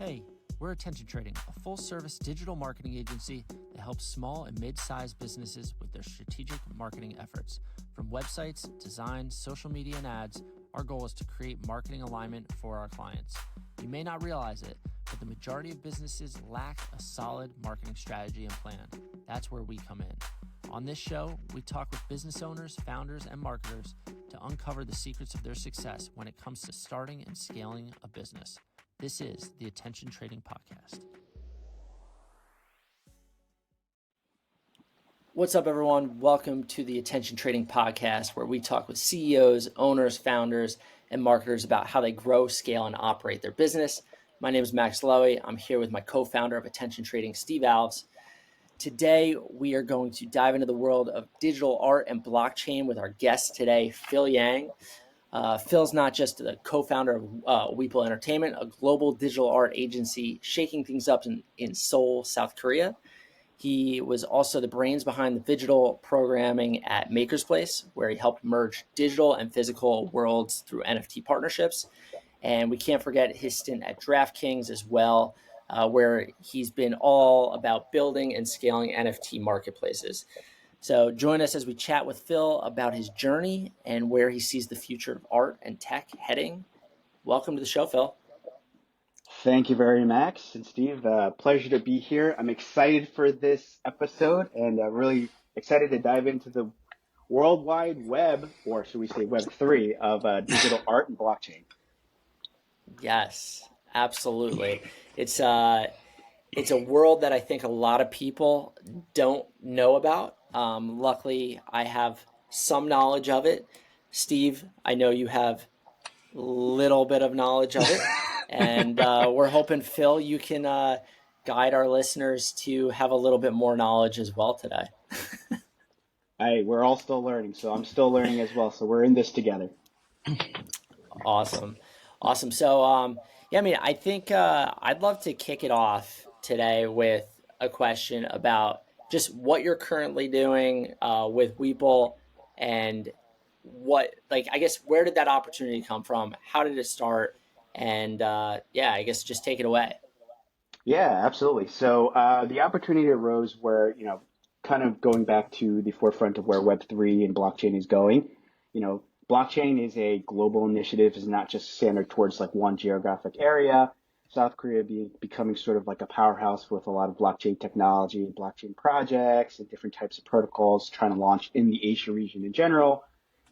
Hey, we're Attention Trading, a full-service digital marketing agency that helps small and mid-sized businesses with their strategic marketing efforts. From websites, design, social media, and ads, our goal is to create marketing alignment for our clients. You may not realize it, but the majority of businesses lack a solid marketing strategy and plan. That's where we come in. On this show, we talk with business owners, founders, and marketers to uncover the secrets of their success when it comes to starting and scaling a business. This is the Attention Trading Podcast. What's up, everyone? Welcome to the Attention Trading Podcast, where we talk with CEOs, owners, founders, and marketers about how they grow, scale, and operate their business. My name is Max Lowy. I'm here with my co-founder of Attention Trading, Steve Alves. Today, we are going to dive into the world of digital art and blockchain with our guest today, Phil Yang. Phil's not just the co-founder of Weple Entertainment, a global digital art agency shaking things up in Seoul, South Korea. He was also the brains behind the Phygital Programming at MakersPlace, where he helped merge digital and physical worlds through NFT partnerships. And we can't forget his stint at DraftKings as well, where he's been all about building and scaling NFT marketplaces. So join us as we chat with Phil about his journey and where he sees the future of art and tech heading. Welcome to the show, Phil. Thank you very much, Max and Steve. Pleasure to be here. I'm excited for this episode and really excited to dive into the World Wide Web, or should we say Web3, of digital art and blockchain. Yes, absolutely. It's a world that I think a lot of people don't know about. Luckily, I have some knowledge of it. Steve, I know you have a little bit of knowledge of it. And we're hoping, Phil, you can guide our listeners to have a little bit more knowledge as well today. We're all still learning, so I'm still learning as well. So we're in this together. Awesome. So, I think I'd love to kick it off today with a question about just what you're currently doing with Weple and where did that opportunity come from? How did it start? And I guess just take it away. Yeah, absolutely. So the opportunity arose where, kind of going back to the forefront of where Web3 and blockchain is going. Blockchain is a global initiative, is not just centered towards like one geographic area. South Korea becoming sort of like a powerhouse with a lot of blockchain technology and blockchain projects and different types of protocols trying to launch in the Asia region in general.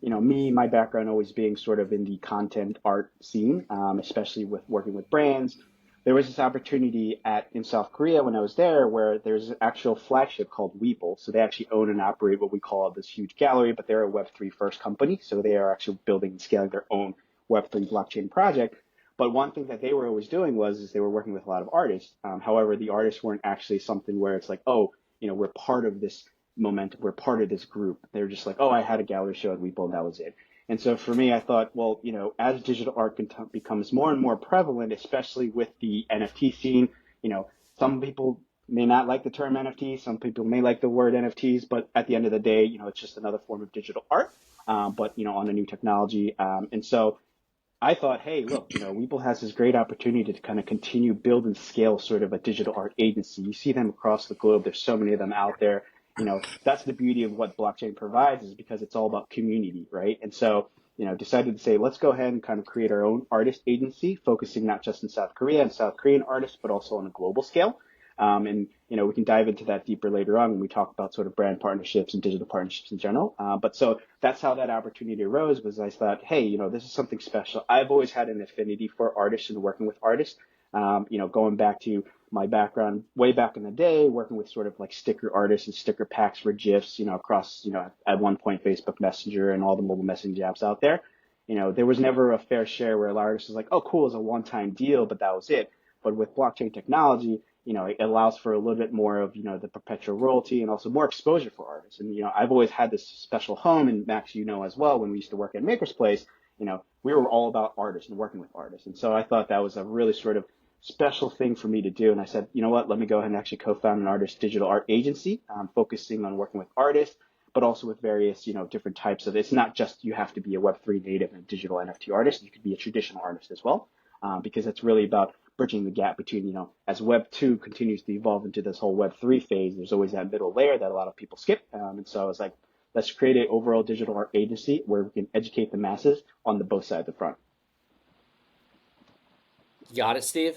My background always being sort of in the content art scene, especially with working with brands. There was this opportunity in South Korea when I was there where there's an actual flagship called Weple. So they actually own and operate what we call this huge gallery, but they're a Web3 first company. So they are actually building and scaling their own Web3 blockchain project. But one thing that they were always doing is they were working with a lot of artists. However, the artists weren't actually something where it's like, we're part of this momentum, we're part of this group. They're just like, I had a gallery show at Weple and that was it. And so for me, I thought, as digital art becomes more and more prevalent, especially with the NFT scene, some people may not like the term NFT, some people may like the word NFTs, but at the end of the day, it's just another form of digital art, but on a new technology. And so I thought, hey, look, Weple has this great opportunity to kind of continue build and scale sort of a digital art agency. You see them across the globe. There's so many of them out there. That's the beauty of what blockchain provides is because it's all about community, right? And so, decided to say, let's go ahead and kind of create our own artist agency, focusing not just in South Korea and South Korean artists, but also on a global scale. We can dive into that deeper later on when we talk about sort of brand partnerships and digital partnerships in general. But so that's how that opportunity arose was I thought, hey, this is something special. I've always had an affinity for artists and working with artists. Going back to my background way back in the day, working with sort of like sticker artists and sticker packs for GIFs, across, at one point Facebook Messenger and all the mobile messaging apps out there. There was never a fair share where artists was like, oh, cool, it's a one-time deal, but that was it. But with blockchain technology, it allows for a little bit more of, the perpetual royalty and also more exposure for artists. And, I've always had this special home, and Max, as well, when we used to work at MakersPlace, we were all about artists and working with artists. And so I thought that was a really sort of special thing for me to do. And I said, you know what, let me go ahead and actually co-found an artist digital art agency, focusing on working with artists, but also with various, different types of, it's not just you have to be a Web3 native and digital NFT artist. You could be a traditional artist as well, because it's really about bridging the gap between, as Web 2 continues to evolve into this whole Web 3 phase, there's always that middle layer that a lot of people skip. And so I was like, let's create an overall digital art agency where we can educate the masses on the both sides of the front. Got it, Steve?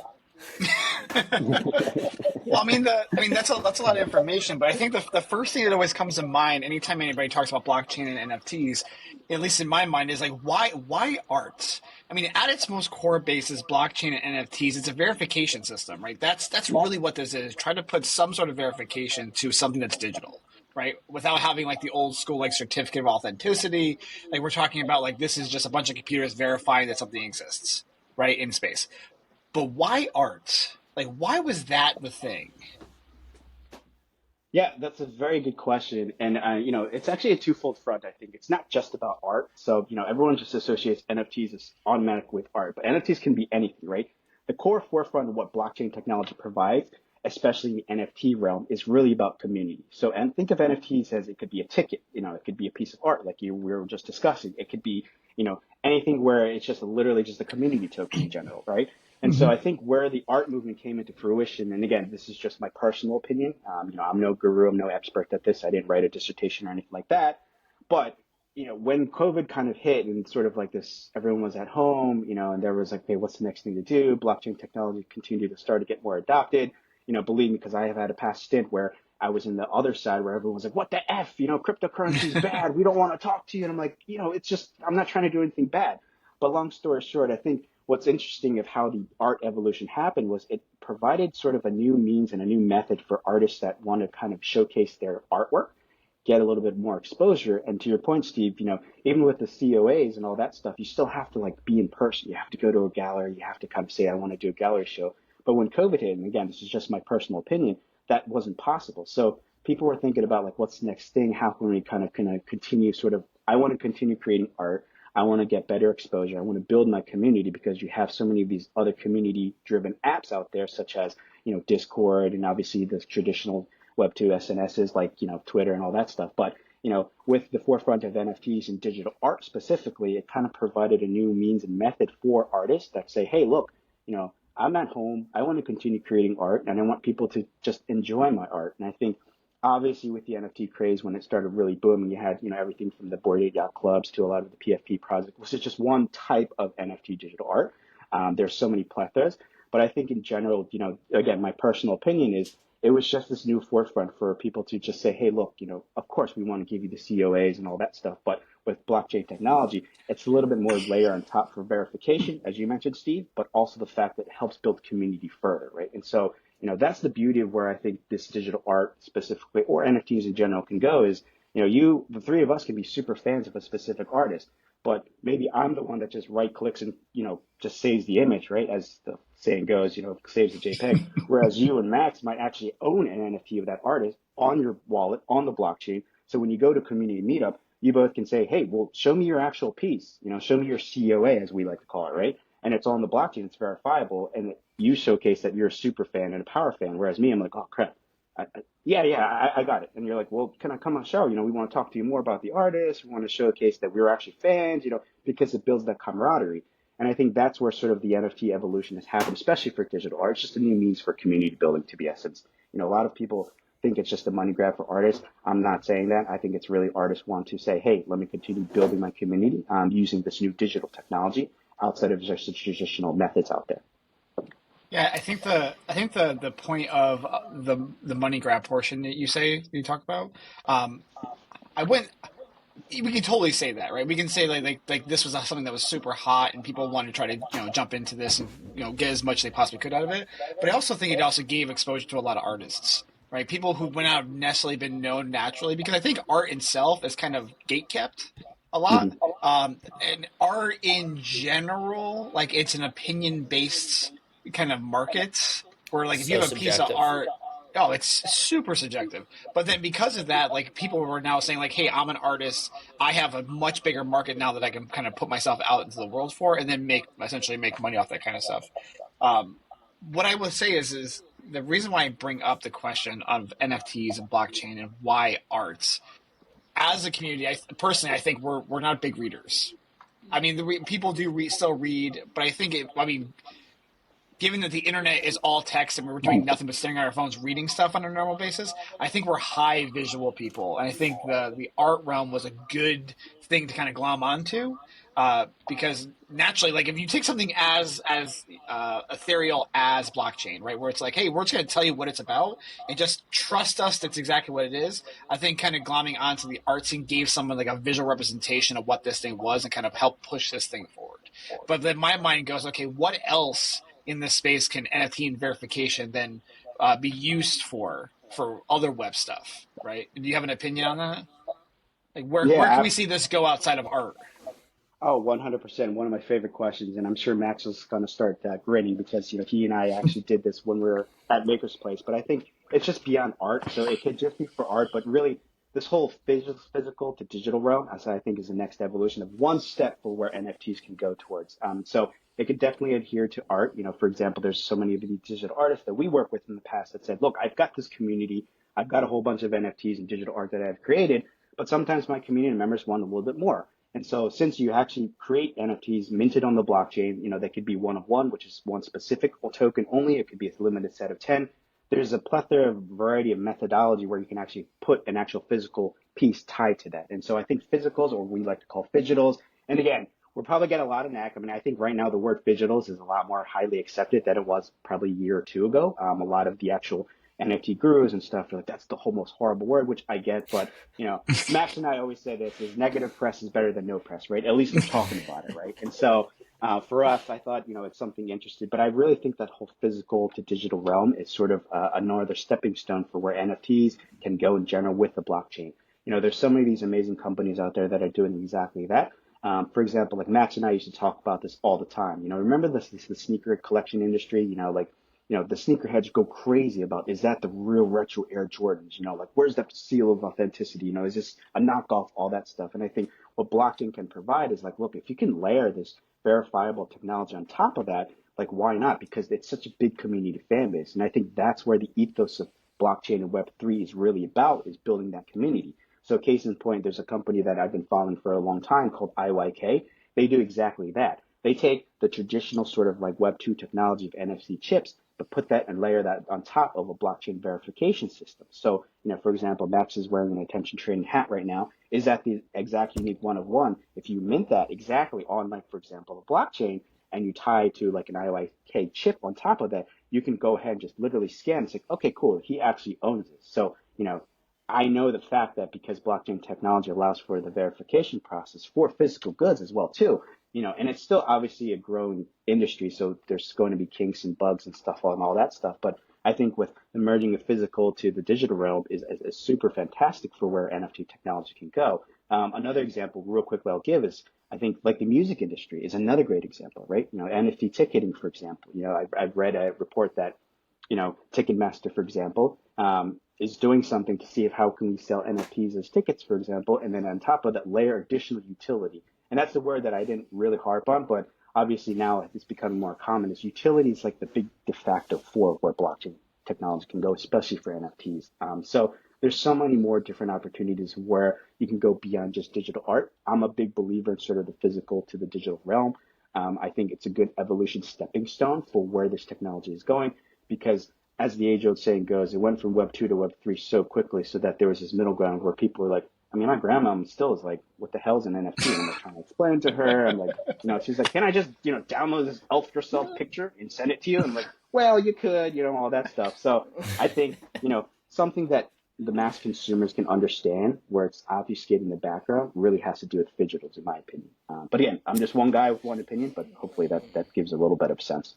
Well, that's a lot of information, but I think the first thing that always comes to mind anytime anybody talks about blockchain and NFTs, at least in my mind, is like why art? I mean, at its most core basis, blockchain and NFTs, it's a verification system, right? That's really what this is. Try to put some sort of verification to something that's digital, right? Without having like the old school like certificate of authenticity. Like we're talking about like this is just a bunch of computers verifying that something exists, right, in space. But why art? Like, why was that the thing? Yeah, that's a very good question. And, it's actually a twofold front, I think. It's not just about art. So, everyone just associates NFTs as automatic with art, but NFTs can be anything, right? The core forefront of what blockchain technology provides, especially in the NFT realm, is really about community. So, and think of NFTs as it could be a ticket, it could be a piece of art like we were just discussing. It could be, anything where it's just literally just a community token in general, right? And so I think where the art movement came into fruition, and again, this is just my personal opinion. I'm no guru, I'm no expert at this. I didn't write a dissertation or anything like that. But, when COVID kind of hit and sort of like this, everyone was at home, and there was like, hey, what's the next thing to do? Blockchain technology continued to start to get more adopted. Believe me, because I have had a past stint where I was in the other side where everyone was like, what the F, cryptocurrency is bad. We don't want to talk to you. And I'm like, it's just, I'm not trying to do anything bad. But long story short, I think what's interesting of how the art evolution happened was it provided sort of a new means and a new method for artists that want to kind of showcase their artwork, get a little bit more exposure. And to your point, Steve, even with the COAs and all that stuff, you still have to like be in person. You have to go to a gallery. You have to kind of say, I want to do a gallery show. But when COVID hit, and again, this is just my personal opinion, that wasn't possible. So people were thinking about like, what's the next thing? How can we kind of continue sort of, I want to continue creating art. I want to get better exposure. I want to build my community because you have so many of these other community driven apps out there, such as, Discord and obviously the traditional Web2 SNSs like, Twitter and all that stuff. But, with the forefront of NFTs and digital art specifically, it kind of provided a new means and method for artists that say, hey, look, I'm at home. I want to continue creating art and I want people to just enjoy my art. And I think obviously with the NFT craze, when it started really booming, you had, everything from the Bored Ape Yacht Clubs to a lot of the PFP projects, which is just one type of NFT digital art. There's so many plethoras, but I think in general, again, my personal opinion is it was just this new forefront for people to just say, hey, look, of course we want to give you the COAs and all that stuff, but with blockchain technology, it's a little bit more layer on top for verification, as you mentioned, Steve, but also the fact that it helps build community further, right? And so, that's the beauty of where I think this digital art specifically, or NFTs in general, can go is, the three of us can be super fans of a specific artist, but maybe I'm the one that just right clicks and, just saves the image, right? As the saying goes, saves the JPEG. Whereas you and Max might actually own an NFT of that artist on your wallet, on the blockchain. So when you go to community meetup, you both can say, hey, well, show me your actual piece, show me your COA, as we like to call it, right? And it's on the blockchain, it's verifiable, and you showcase that you're a super fan and a power fan, whereas me, I'm like, oh, crap. I got it. And you're like, well, can I come on the show? We want to talk to you more about the artist. We want to showcase that we're actually fans, because it builds that camaraderie. And I think that's where sort of the NFT evolution has happened, especially for digital art. It's just a new means for community building, to be essence. A lot of people think it's just a money grab for artists. I'm not saying that. I think it's really artists want to say, hey, let me continue building my community using this new digital technology outside of just the traditional methods out there. Yeah, I think the point of the money grab portion that you talk about, we can totally say that, right? We can say like this was something that was super hot and people wanted to try to jump into this and get as much as they possibly could out of it. But I also think it also gave exposure to a lot of artists, right? People who would not have necessarily been known naturally, because I think art itself is kind of gatekept a lot. And art in general, like it's an opinion based kind of market where like if you have a piece of art, oh, it's super subjective. But then because of that, like people were now saying like, hey, I'm an artist. I have a much bigger market now that I can kind of put myself out into the world for and then essentially make money off that kind of stuff. What I will say is the reason why I bring up the question of NFTs and blockchain and why arts as a community, I think we're not big readers. I mean, people do still read, but I think given that the internet is all text and we're doing nothing but staring at our phones reading stuff on a normal basis, I think we're high visual people. And I think the art realm was a good thing to kind of glom onto. Because naturally, like if you take something as ethereal as blockchain, right, where it's like, hey, we're just going to tell you what it's about and just trust us, that's exactly what it is. I think kind of glomming onto the art scene gave someone like a visual representation of what this thing was and kind of helped push this thing forward. But then my mind goes, okay, what else in this space can NFT and verification then be used for other web stuff, right? Do you have an opinion on that? Like where can Yeah. we see this go outside of art? Oh, 100%. One of my favorite questions. And I'm sure Max is going to start grinning because, he and I actually did this when we were at MakersPlace. But I think it's just beyond art. So it could just be for art. But really, this whole physical to digital realm, as I think is the next evolution of one step for where NFTs can go towards. So it could definitely adhere to art. For example, there's so many of the digital artists that we work with in the past that said, look, I've got this community. I've got a whole bunch of NFTs and digital art that I've created. But sometimes my community members want a little bit more. And so since you actually create NFTs minted on the blockchain, they could be one of one, which is one specific token only. It could be a limited set of 10. There's a plethora of variety of methodology where you can actually put an actual physical piece tied to that. And so I think physicals, or we like to call phygitals, and again, we'll probably get a lot of knack. I mean, I think right now the word phygitals is a lot more highly accepted than it was probably a year or two ago. A lot of the actual NFT gurus and stuff are like, that's the whole most horrible word, which I get. But, Max and I always say this is negative press is better than no press, right? At least we're talking about it, right? And so for us, I thought, it's something interesting. But I really think that whole physical to digital realm is sort of another stepping stone for where NFTs can go in general with the blockchain. There's so many of these amazing companies out there that are doing exactly that. For example, like Max and I used to talk about this all the time. Remember the sneaker collection industry, the sneakerheads go crazy about, is that the real retro Air Jordans? Like, where's that seal of authenticity? Is this a knockoff? All that stuff. And I think what blockchain can provide is like, look, if you can layer this verifiable technology on top of that, like, why not? Because it's such a big community fan base. And I think that's where the ethos of blockchain and Web3 is really about, is building that community. So case in point, there's a company that I've been following for a long time called IYK. They do exactly that. They take the traditional sort of like Web2 technology of NFC chips, but put that and layer that on top of a blockchain verification system. So, for example, Max is wearing an attention trading hat right now. Is that the exact unique one of one? If you mint that exactly on, like, for example, a blockchain, and you tie to like an IYK chip on top of that, you can go ahead and just literally scan. It's like, okay, cool. He actually owns this. So, I know the fact that because blockchain technology allows for the verification process for physical goods as well too, and it's still obviously a growing industry, so there's going to be kinks and bugs and stuff and all that stuff. But I think with the merging of physical to the digital realm is super fantastic for where NFT technology can go. Another example, real quickly, I'll give is, I think, like the music industry is another great example, right? NFT ticketing, for example. I've read a report that, Ticketmaster, for example, is doing something to see if how can we sell NFTs as tickets, for example, and then on top of that, layer additional utility. And that's the word that I didn't really harp on, but obviously now it's becoming more common. Is utility is like the big de facto for where blockchain technology can go, especially for NFTs. So there's so many more different opportunities where you can go beyond just digital art. I'm a big believer in sort of the physical to the digital realm. I think it's a good evolution stepping stone for where this technology is going, because as the age-old saying goes, it went from Web 2 to Web 3 so quickly, so that there was this middle ground where people were like, I mean, my grandma still is like, what the hell's an NFT? And I'm like trying to explain to her. I'm like, she's like, can I just, download this elf yourself picture and send it to you? And I'm like, well, you could, all that stuff. So I think, something that the mass consumers can understand, where it's obfuscating the background, really has to do with Phygitals, in my opinion. But again, I'm just one guy with one opinion, but hopefully that gives a little bit of sense.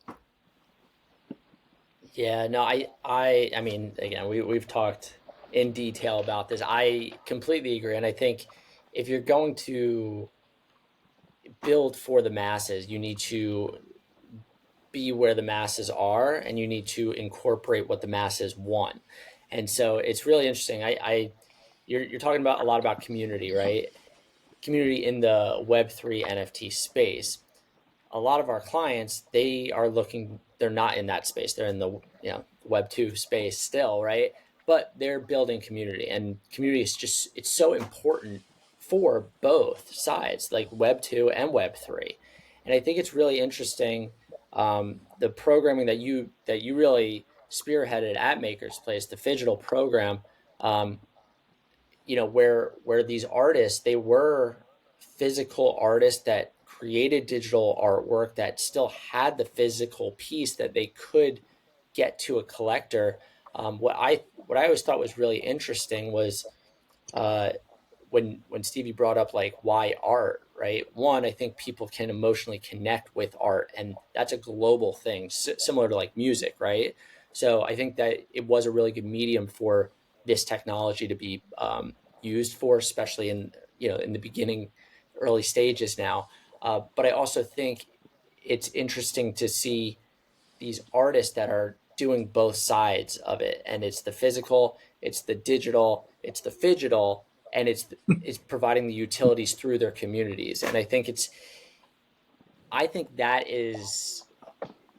Yeah, no, I mean, again, we've talked in detail about this. I completely agree. And I think if you're going to build for the masses, you need to be where the masses are, and you need to incorporate what the masses want. And so it's really interesting. You're talking about a lot about community, right? Community in the Web3 NFT space. A lot of our clients, they're not in that space. They're in the Web 2 space still, right? But they're building community, and community is it's so important for both sides, like Web 2 and Web 3. And I think it's really interesting. the programming that you really spearheaded at MakersPlace, the Phygital program, um, where these artists, they were physical artists that created digital artwork that still had the physical piece that they could get to a collector. What I always thought was really interesting was uh, when Stevie brought up like why art, right? One, I think people can emotionally connect with art, and that's a global thing, similar to like music, right? So I think that it was a really good medium for this technology to be used for, especially in in the beginning, early stages now. But I also think it's interesting to see these artists that are doing both sides of it, and it's the physical, it's the digital, it's the phygital, and it's providing the utilities through their communities. And I think that is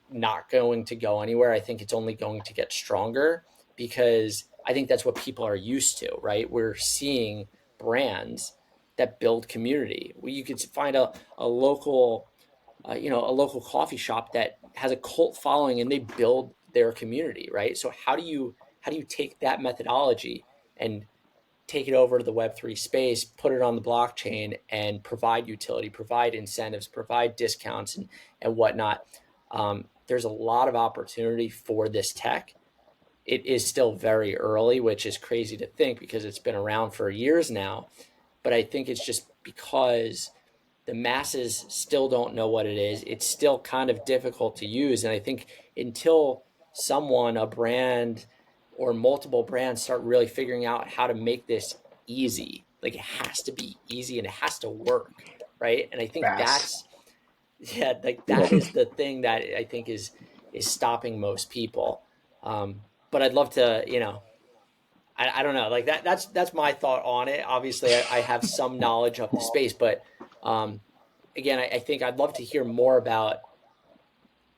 not going to go anywhere. I think it's only going to get stronger, because I think that's what people are used to, right? We're seeing brands that build community. You could find a local a local coffee shop that has a cult following, and they build their community, right? So how do you take that methodology and take it over to the Web3 space, put it on the blockchain, and provide utility, provide incentives, provide discounts, and whatnot? There's a lot of opportunity for this tech. It is still very early, which is crazy to think because it's been around for years now. But I think it's just because the masses still don't know what it is. It's still kind of difficult to use. And I think until a brand or multiple brands start really figuring out how to make this easy, like it has to be easy and it has to work, right? And I think Fast. that is the thing that I think is stopping most people. But I'd love to, I don't know, like that's my thought on it. Obviously, I have some knowledge of the space, but um, again, I think I'd love to hear more about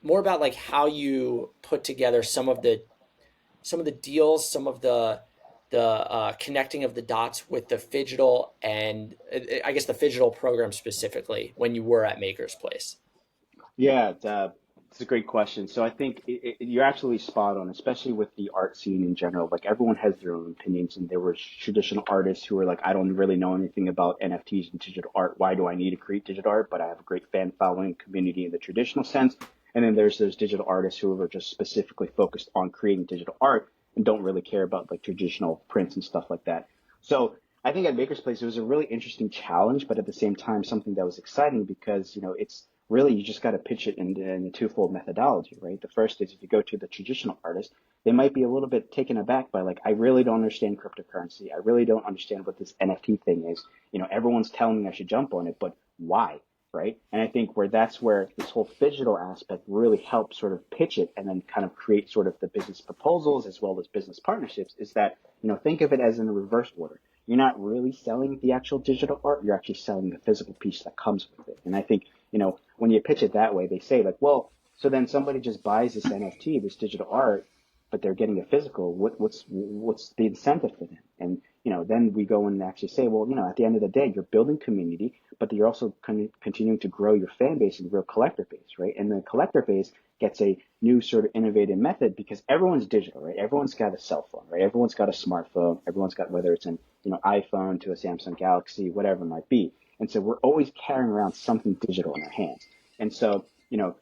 like how you put together some of the deals, some of the connecting of the dots with the Phygital, and I guess the Phygital program specifically when you were at MakersPlace. Yeah, it's a great question. So I think you're absolutely spot on, especially with the art scene in general. Like everyone has their own opinions, and there were traditional artists who were like, I don't really know anything about NFTs and digital art. Why do I need to create digital art? But I have a great fan following community in the traditional sense. And then there's those digital artists who are just specifically focused on creating digital art and don't really care about like traditional prints and stuff like that. So I think at Maker's Place, it was a really interesting challenge, but at the same time, something that was exciting because, it's really you just got to pitch it in a twofold methodology, right? The first is if you go to the traditional artist, they might be a little bit taken aback by like, I really don't understand cryptocurrency. I really don't understand what this NFT thing is. Everyone's telling me I should jump on it, but why? Right. And I think that's where this whole digital aspect really helps sort of pitch it and then kind of create sort of the business proposals as well as business partnerships is that, think of it as in a reverse order. You're not really selling the actual digital art. You're actually selling the physical piece that comes with it. And I think, when you pitch it that way, they say like, well, so then somebody just buys this NFT, this digital art, but they're getting a physical. What's the incentive for them? And, then we go and actually say, well, at the end of the day, you're building community, but you're also continuing to grow your fan base and real collector base, right? And the collector base gets a new sort of innovative method because everyone's digital, right? Everyone's got a cell phone, right? Everyone's got a smartphone. Everyone's got, whether it's an, iPhone to a Samsung Galaxy, whatever it might be. And so we're always carrying around something digital in our hands. And so,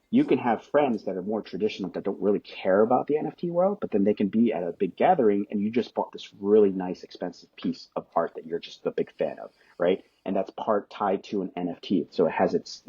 you can have friends that are more traditional that don't really care about the NFT world, but then they can be at a big gathering and you just bought this really nice, expensive piece of art that you're just a big fan of, right? And that's part tied to an NFT. So it has its,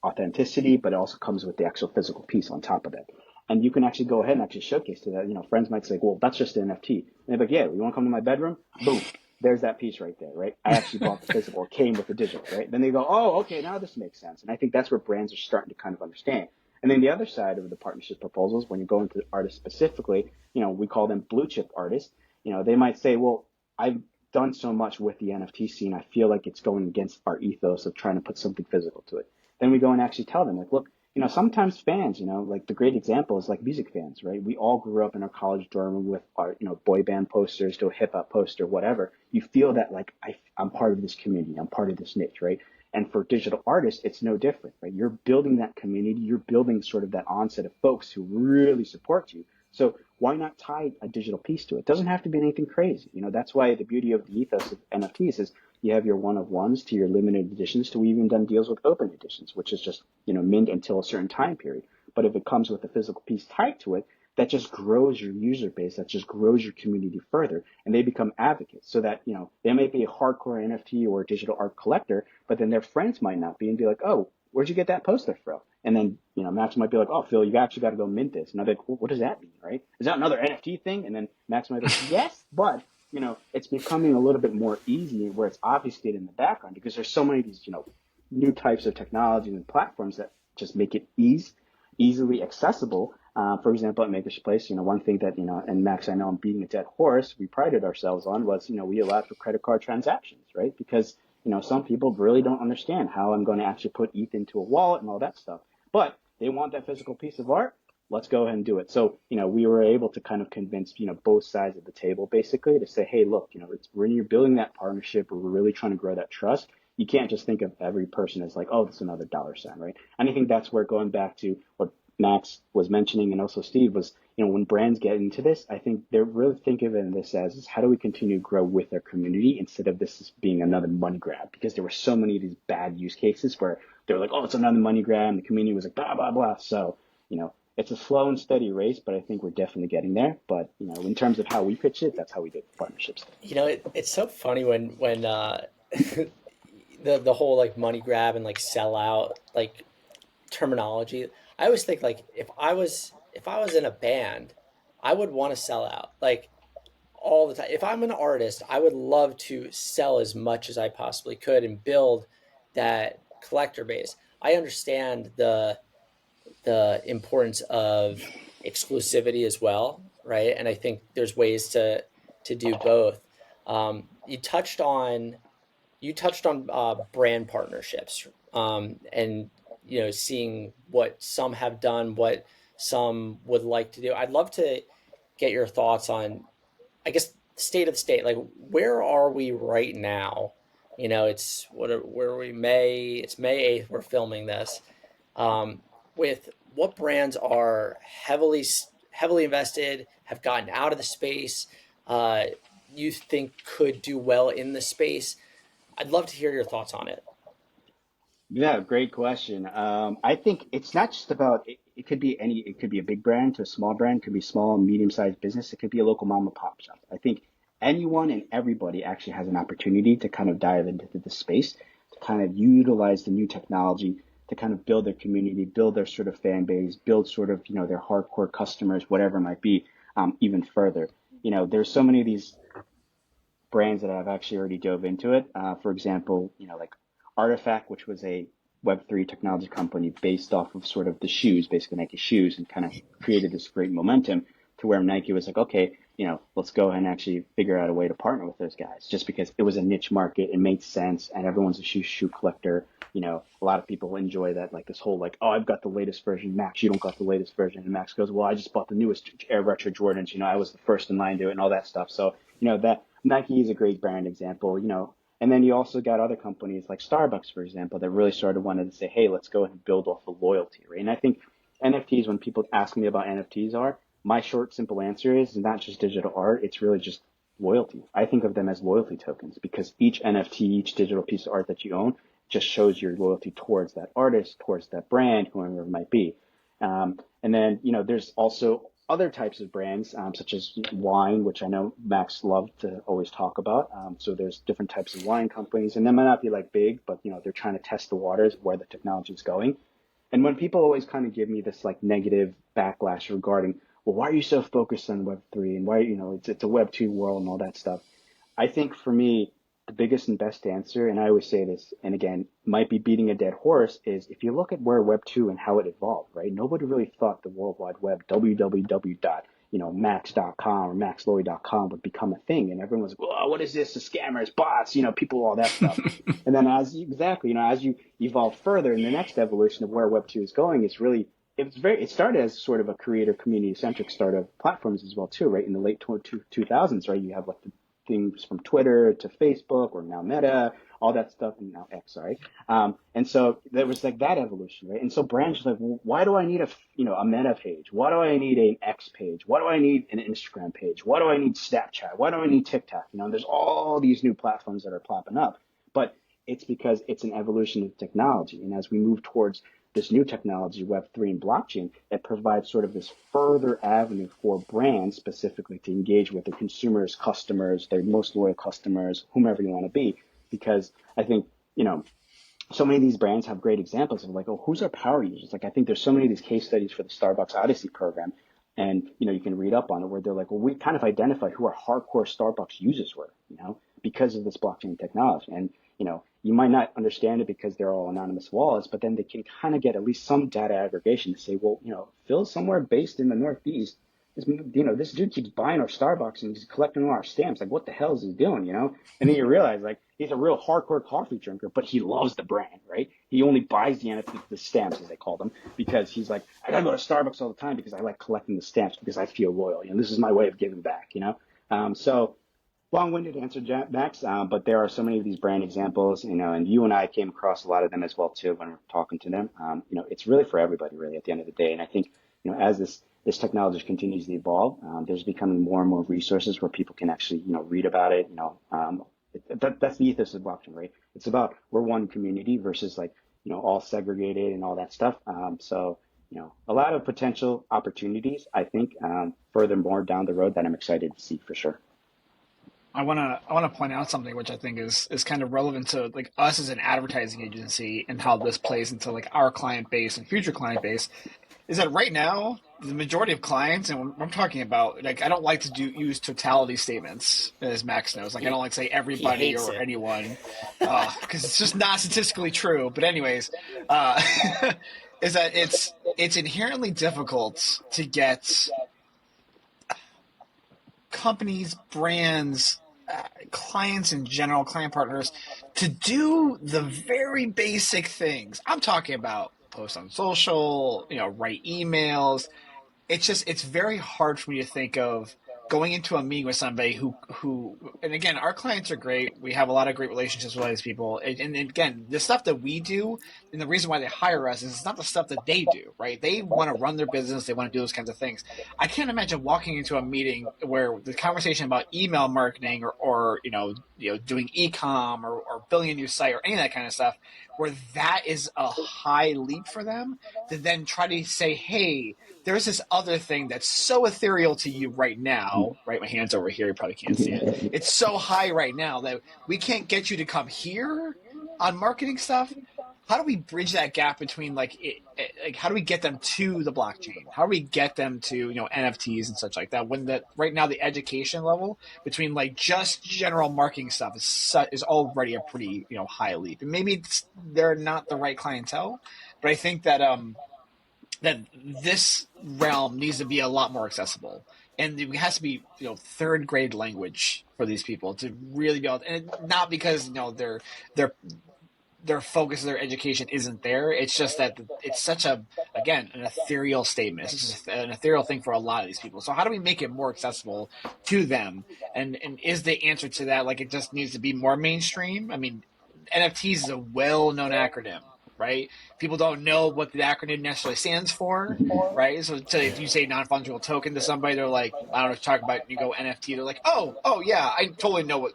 authenticity, but it also comes with the actual physical piece on top of it. And you can actually go ahead and actually showcase to that. Friends might say, well, that's just an NFT. And they're like, yeah, you want to come to my bedroom? Boom. There's that piece right there, right? I actually bought the physical, it came with the digital, right? Then they go, oh, okay, now this makes sense. And I think that's where brands are starting to kind of understand. And then the other side of the partnership proposals, when you go into artists specifically, we call them blue chip artists. They might say, well, I've done so much with the NFT scene. I feel like it's going against our ethos of trying to put something physical to it. Then we go and actually tell them like, look, sometimes fans, like the great example is like music fans, right? We all grew up in our college dorm room with our, boy band posters to a hip hop poster, whatever. You feel that like I'm part of this community. I'm part of this niche, right? And for digital artists, it's no different, right? You're building that community. You're building sort of that onset of folks who really support you. So why not tie a digital piece to it? It doesn't have to be anything crazy. That's why the beauty of the ethos of NFTs is you have your one-of-ones to your limited editions to we even done deals with open editions, which is just, mint until a certain time period. But if it comes with a physical piece tied to it, that just grows your user base, that just grows your community further, and they become advocates so that, they may be a hardcore NFT or digital art collector, but then their friends might not be and be like, oh, where'd you get that poster from? And then, Max might be like, oh, Phil, you actually got to go mint this. And I'll be like, well, what does that mean, right? Is that another NFT thing? And then Max might be like, yes, but, it's becoming a little bit more easy where it's obfuscated in the background because there's so many of these, new types of technologies and platforms that just make it easily accessible. For example, at MakersPlace, one thing that, and Max, I know I'm beating a dead horse, we prided ourselves on was, we allowed for credit card transactions, right? Because, some people really don't understand how I'm going to actually put ETH into a wallet and all that stuff. But they want that physical piece of art. Let's go ahead and do it. So, we were able to kind of convince, both sides of the table basically to say, hey, look, when you're building that partnership, we're really trying to grow that trust. You can't just think of every person as like, oh, it's another dollar sign, right? And I think that's where going back to what Max was mentioning and also Steve was, when brands get into this, I think they're really thinking of this as how do we continue to grow with our community instead of this being another money grab, because there were so many of these bad use cases where they're like, oh, it's another money grab. And the community was like, blah, blah, blah. So, it's a slow and steady race, but I think we're definitely getting there. But, in terms of how we pitch it, that's how we did partnerships. It's so funny when the whole like money grab and like sell out like terminology. I always think like if I was in a band, I would want to sell out like all the time. If I'm an artist, I would love to sell as much as I possibly could and build that collector base. I understand the importance of exclusivity as well, right? And I think there's ways to do both. You touched on brand partnerships, and seeing what some have done, what some would like to do. I'd love to get your thoughts on, I guess, state of the state. Like, where are we right now? Where are we? It's May 8th. We're filming this. With what brands are heavily invested, have gotten out of the space, you think could do well in the space? I'd love to hear your thoughts on it. Yeah, great question. I think it's not just about it could be it could be a big brand to a small brand, it could be small, medium-sized business, it could be a local mom and pop shop. I think anyone and everybody actually has an opportunity to kind of dive into the space, to kind of utilize the new technology, to kind of build their community, build their sort of fan base, build sort of, their hardcore customers, whatever it might be, even further. There's so many of these brands that I've actually already dove into it. For example, like Artifact, which was a Web3 technology company based off of sort of the shoes, basically Nike shoes, and kind of created this great momentum to where Nike was like, okay, let's go ahead and actually figure out a way to partner with those guys, just because it was a niche market, it made sense, and everyone's a shoe collector. A lot of people enjoy that, like this whole like, oh, I've got the latest version, Max, you don't got the latest version, and Max goes, well, I just bought the newest Air Retro Jordans, I was the first in line to it and all that stuff. So, that Nike is a great brand example, and then you also got other companies like Starbucks, for example, that really started wanting to say, hey, let's go ahead and build off of loyalty, right? And I think NFTs, when people ask me about NFTs my short, simple answer is not just digital art. It's really just loyalty. I think of them as loyalty tokens because each NFT, each digital piece of art that you own just shows your loyalty towards that artist, towards that brand, whoever it might be. And then, there's also other types of brands, such as wine, which I know Max loved to always talk about. So there's different types of wine companies, and they might not be like big, but they're trying to test the waters of where the technology is going. And when people always kind of give me this like negative backlash regarding, well, why are you so focused on Web3 and why, it's a Web2 world and all that stuff? I think for me, the biggest and best answer, and I always say this, and again, might be beating a dead horse, is if you look at where Web 2 and how it evolved, right? Nobody really thought the World Wide Web, www.max.com or maxlowy.com would become a thing. And everyone was like, oh, what is this? The scammers, bots, people, all that stuff. And then as you evolve further in the next evolution of where Web 2 is going, it started as sort of a creator community centric startup platforms as well too, right? In the late 2000s, right? You have like the things from Twitter to Facebook or now Meta, all that stuff, and now X, sorry. And so there was like that evolution, right? And so brands were like, well, why do I need a Meta page? Why do I need an X page? Why do I need an Instagram page? Why do I need Snapchat? Why do I need TikTok? There's all these new platforms that are popping up, but it's because it's an evolution of technology. And as we move towards this new technology, Web3 and blockchain, it provides sort of this further avenue for brands specifically to engage with their consumers, customers, their most loyal customers, whomever you want to be. Because I think, so many of these brands have great examples of like, oh, who's our power users? Like, I think there's so many of these case studies for the Starbucks Odyssey program. And, you can read up on it where they're like, well, we kind of identified who our hardcore Starbucks users were, because of this blockchain technology. And, you might not understand it because they're all anonymous wallets, but then they can kind of get at least some data aggregation to say, well, Phil somewhere based in the Northeast, this dude keeps buying our Starbucks and he's collecting all our stamps. Like, what the hell is he doing, And then you realize, like, he's a real hardcore coffee drinker, but he loves the brand, right? He only buys the stamps, as they call them, because he's like, I gotta go to Starbucks all the time because I like collecting the stamps because I feel loyal. This is my way of giving back, So long-winded answer, Max, but there are so many of these brand examples, and you and I came across a lot of them as well too when we're talking to them. It's really for everybody, really, at the end of the day. And I think, as this technology continues to evolve, there's becoming more and more resources where people can actually, read about it. That's the ethos of blockchain, right? It's about we're one community versus like, all segregated and all that stuff. So, a lot of potential opportunities, I think, furthermore down the road that I'm excited to see for sure. I want to point out something which I think is kind of relevant to like us as an advertising agency and how this plays into like our client base and future client base is that right now the majority of clients, and I'm talking about, like, I don't like to use totality statements, as Max knows. Like, I don't like to say everybody or anyone because it's just not statistically true. But anyways, is that it's inherently difficult to get companies, brands, clients in general, client partners, to do the very basic things. I'm talking about post on social, write emails. It's very hard for me to think of going into a meeting with somebody who, and again, our clients are great. We have a lot of great relationships with all these people. And again, the stuff that we do, and the reason why they hire us is it's not the stuff that they do, right? They want to run their business. They want to do those kinds of things. I can't imagine walking into a meeting where the conversation about email marketing or doing e-com or building a new site or any of that kind of stuff, where that is a high leap for them to then try to say, hey, there's this other thing that's so ethereal to you right now, right? My hand's over here. You probably can't see it. It's so high right now that we can't get you to come here on marketing stuff. How do we bridge that gap between like how do we get them to the blockchain? How do we get them to, NFTs and such like that? When right now the education level between like just general marketing stuff is already a pretty, high leap. And maybe they're not the right clientele, but I think that, that this realm needs to be a lot more accessible, and it has to be third grade language for these people to really be able to, and not because their focus, their education isn't there. It's just that it's such an ethereal statement. It's just an ethereal thing for a lot of these people. So how do we make it more accessible to them? And is the answer to that like it just needs to be more mainstream? I mean, NFTs is a well-known acronym, right? People don't know what the acronym necessarily stands for, right? So if you say non-fungible token to somebody, they're like, I don't know, talk about, you go NFT, they're like, oh yeah, I totally know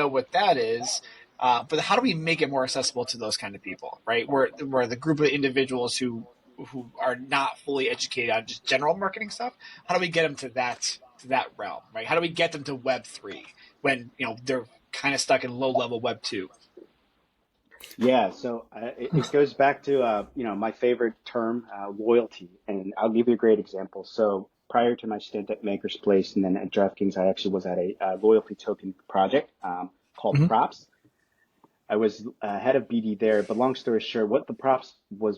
what that is. But how do we make it more accessible to those kind of people, right? Where the group of individuals who are not fully educated on just general marketing stuff, how do we get them to that realm, right? How do we get them to Web3 when they're kind of stuck in low-level Web2? Yeah, so it goes back to my favorite term, loyalty, and I'll give you a great example. So prior to my stint at MakersPlace and then at DraftKings, I actually was at a loyalty token project called Props. I was head of BD there, but long story short, what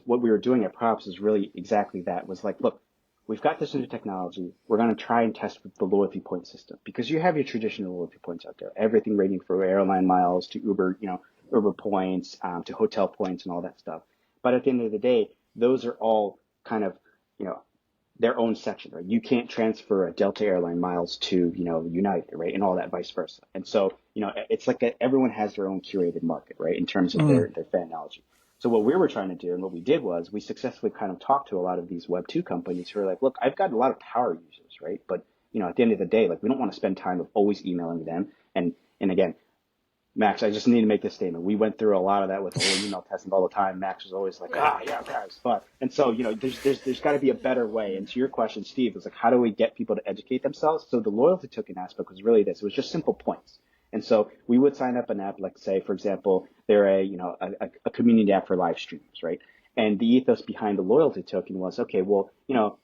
we were doing at Props is really exactly that. Was like, look, we've got this new technology. We're going to try and test with the loyalty point system because you have your traditional loyalty points out there. Everything ranging from airline miles to Uber, Uber points to hotel points and all that stuff. But at the end of the day, those are all kind of, their own section, right? You can't transfer a Delta airline miles to, United, right? And all that vice versa. And so, it's like everyone has their own curated market, right? In terms of their fan knowledge. So what we were trying to do and what we did was we successfully kind of talked to a lot of these Web 2 companies who are like, look, I've got a lot of power users, right? But, at the end of the day, like we don't want to spend time of always emailing them. And again, Max, I just need to make this statement. We went through a lot of that with whole email testing all the time. Max was always like, yeah, guys, but and so there's got to be a better way. And to your question, Steve, was like, how do we get people to educate themselves? So the loyalty token aspect was really this. It was just simple points. And so we would sign up an app, like say, for example, they're a community app for live streams, right? And the ethos behind the loyalty token was, okay, well,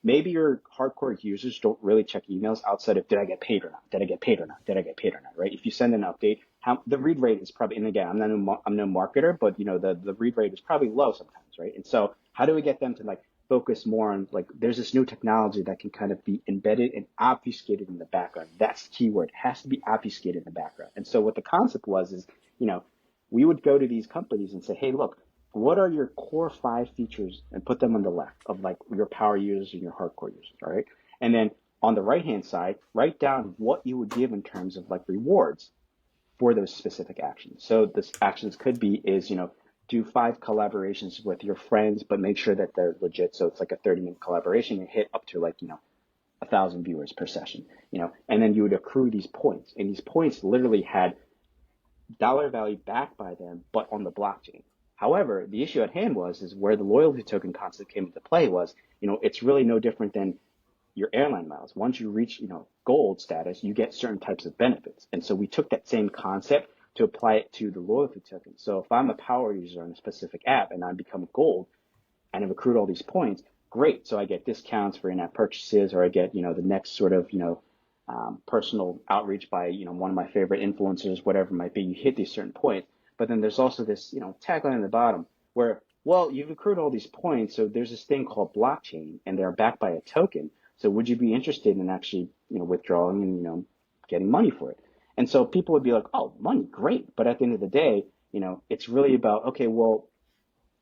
maybe your hardcore users don't really check emails outside of did I get paid or not? Did I get paid or not? Did I get paid or not? Right? If you send an update, the read rate is probably, and again, I'm no marketer, but the read rate is probably low sometimes, right? And so how do we get them to like focus more on like there's this new technology that can kind of be embedded and obfuscated in the background. That's the key word. It has to be obfuscated in the background. And so what the concept was is, we would go to these companies and say, hey, look, what are your core 5 features and put them on the left of like your power users and your hardcore users, all right? And then on the right-hand side, write down what you would give in terms of like rewards for those specific actions. So this actions could be is, do 5 collaborations with your friends, but make sure that they're legit. So it's like a 30-minute collaboration and hit up to like, 1,000 viewers per session, and then you would accrue these points. And these points literally had dollar value backed by them, but on the blockchain. However, the issue at hand is where the loyalty token concept came into play was, it's really no different than your airline miles. Once you reach, gold status, you get certain types of benefits. And so we took that same concept to apply it to the loyalty token. So if I'm a power user on a specific app and I become gold and have accrued all these points, great. So I get discounts for in-app purchases, or I get, the next sort of, personal outreach by, one of my favorite influencers, whatever it might be. You hit these certain points. But then there's also this, tagline in the bottom where, well, you've accrued all these points. So there's this thing called blockchain and they're backed by a token. So would you be interested in actually, withdrawing and, getting money for it? And so people would be like, oh, money, great. But at the end of the day, it's really about, okay, well,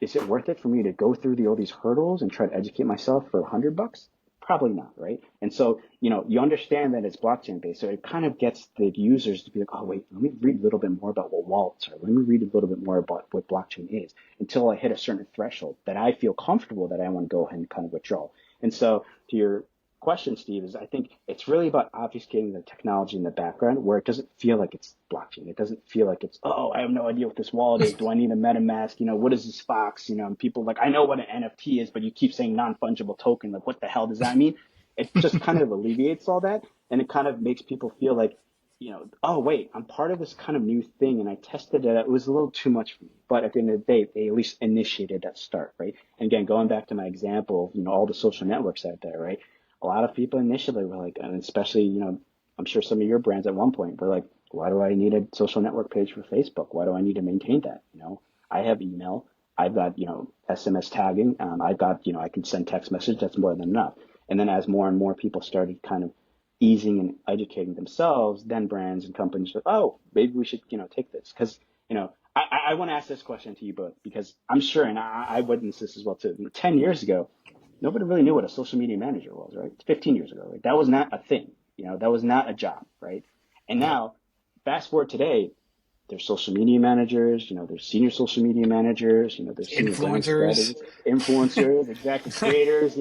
is it worth it for me to go through all these hurdles and try to educate myself for $100? Probably not, right? And so, you understand that it's blockchain based. So it kind of gets the users to be like, oh, wait, let me read a little bit more about what wallets are. Let me read a little bit more about what blockchain is until I hit a certain threshold that I feel comfortable that I want to go ahead and kind of withdraw. And so to your question, Steve, is I think it's really about obfuscating the technology in the background where it doesn't feel like it's blockchain. It doesn't feel like it's, oh, I have no idea what this wallet is. Do I need a MetaMask? What is this Fox? And people like, I know what an NFT is, but you keep saying non-fungible token. Like, what the hell does that mean? It just kind of alleviates all that. And it kind of makes people feel like, oh, wait, I'm part of this kind of new thing. And I tested it. It was a little too much for me. But at the end of the day, they at least initiated that start, right? And again, going back to my example of, all the social networks out there, right? A lot of people initially were like, and especially, I'm sure some of your brands at one point were like, why do I need a social network page for Facebook? Why do I need to maintain that? I have email. I've got, SMS tagging. I've got, I can send text message. That's more than enough. And then as more and more people started kind of easing and educating themselves, then brands and companies were, oh, maybe we should, take this. Because, I want to ask this question to you both because I'm sure, and I witnessed this as well too. 10 years ago, nobody really knew what a social media manager was, right? 15 years ago, right? That was not a thing. That was not a job, right? And now, fast forward today, there's social media managers, there's senior social media managers, there's senior brand strategists, influencers, executive creators,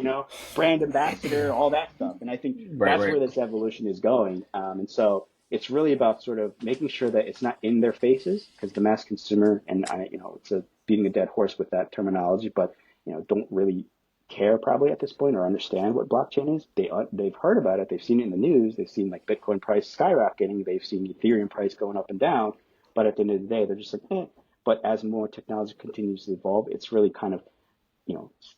brand ambassador, all that stuff. And I think that's where this evolution is going. And so it's really about sort of making sure that it's not in their faces because the mass consumer, and it's beating a dead horse with that terminology, but, don't really care probably at this point or understand what blockchain is. They've heard about it. They've seen it in the news. They've seen like Bitcoin price skyrocketing. They've seen Ethereum price going up and down. But at the end of the day, they're just like, eh. But as more technology continues to evolve, it's really kind of,